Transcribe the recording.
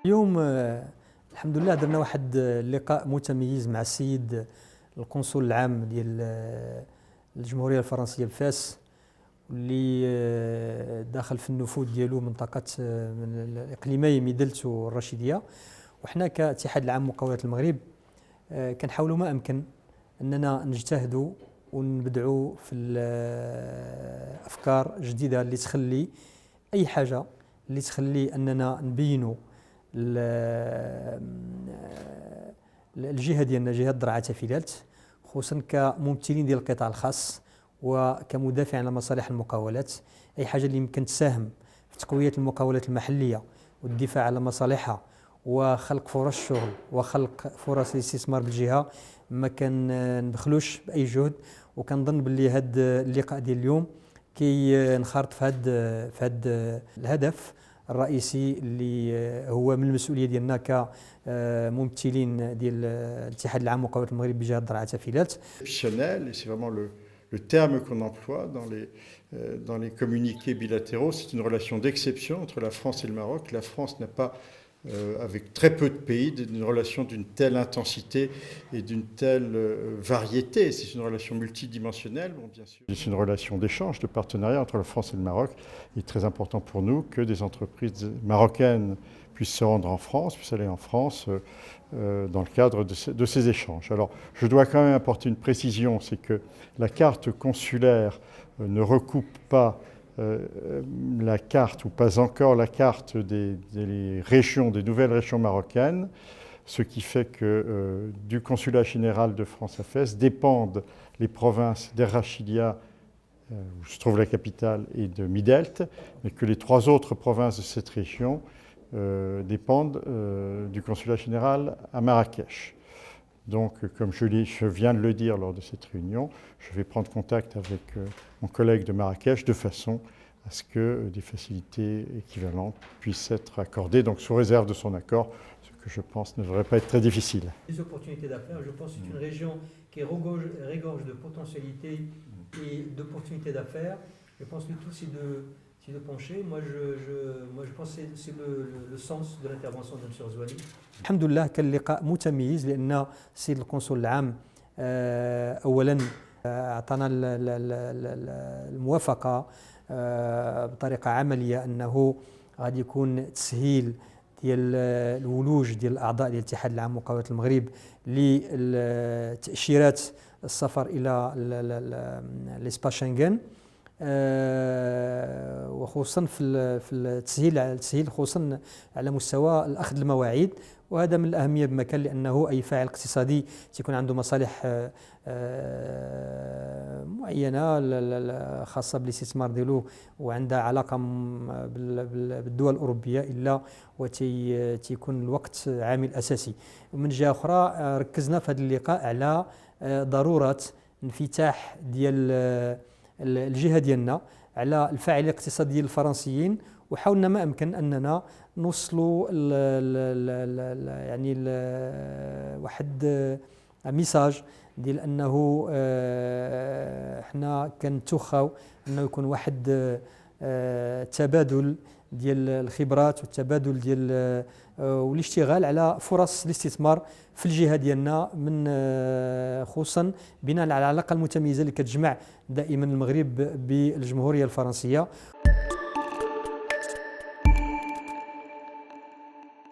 اليوم الحمد لله درنا واحد اللقاء متميز مع السيد القنصل العام ديال الجمهورية الفرنسية بفاس، واللي داخل في النفوذ ديالو منطقة من الإقليمي ميدلت والرشيدية. وحنا كاتحاد العام مقاولات المغرب كنحاولوا ما أمكن أننا نجتهدوا ونبدعوا في الأفكار جديدة اللي تخلي أي حاجة اللي تخلي أننا نبينوا الجهة ديالنا، جهة درعا تافيلالت، خصوصا كممثلين ديال القطاع الخاص وكمدافع على مصالح المقاولات. أي حاجة اللي يمكن تساهم في تقوية المقاولات المحلية والدفاع على مصالحها وخلق فرص شغل وخلق فرص الاستثمار بالجهة ما كان نبخلوش بأي جهد. وكنظن باللي هذا اللقاء ديال اليوم كي نخرط في هذا الهدف الرئيسي اللي هو من المسؤوليه ديالنا كممثلين ديال الاتحاد العام مقاولات المغرب بجهه درعا تافيلالت. C'est vraiment le terme qu'on emploie dans les communiqués bilatéraux. C'est une relation d'exception entre la France et le Maroc. La France n'a pas, avec très peu de pays, une relation d'une telle intensité et d'une telle variété. C'est une relation multidimensionnelle, bon, bien sûr. C'est une relation d'échange, de partenariat entre la France et le Maroc. Il est très important pour nous que des entreprises marocaines puissent se rendre en France, puissent aller en France dans le cadre de ces échanges. Alors, je dois quand même apporter une précision, c'est que la carte consulaire ne recoupe pas la carte, ou pas encore la carte des régions, des nouvelles régions marocaines, ce qui fait que du consulat général de France à Fès dépendent les provinces d'Er-Rachidia, où se trouve la capitale, et de Midelt, mais que les trois autres provinces de cette région dépendent du consulat général à Marrakech. Donc, comme je viens de le dire lors de cette réunion, je vais prendre contact avec mon collègue de Marrakech de façon à ce que des facilités équivalentes puissent être accordées, donc sous réserve de son accord, ce que je pense ne devrait pas être très difficile. Les opportunités d'affaires, je pense que c'est une région qui regorge de potentialités et d'opportunités d'affaires. Je pense que tout c'est de pencher. Moi je pense que c'est le sens de l'intervention de M. Rzouani. الحمد لله كان لقاء متميز لأن السيد القنصل العام أولا أعطانا الموافقة بطريقة عملية أنه غادي يكون تسهيل ديال الولوج ديال الأعضاء ديال الاتحاد العام مقاولات المغرب لتأشيرات السفر إلى لإسباس شنغن، وخصوصا في التسهيل خصوصا على مستوى الأخذ المواعيد. وهذا من الأهمية بمكان، لأنه أي فاعل اقتصادي تكون عنده مصالح معينة خاصة بالاستثمار ديالو وعندها علاقة بالدول الأوروبية، إلا وتيكون الوقت عامل أساسي. ومن جهة أخرى ركزنا في هذا اللقاء على ضرورة انفتاح ديال الجهة ديالنا على الفاعلين الاقتصاديين الفرنسيين، وحاولنا ما أمكن أننا نوصلوا يعني واحد ميساج ديال أنه احنا كنتوخاو أنه يكون واحد تبادل ديال الخبرات والتبادل ديال والاشتغال على فرص الاستثمار في الجهه ديالنا، من خصوصا بناء على العلاقه المتميزه اللي كتجمع دائما المغرب بالجمهوريه الفرنسيه.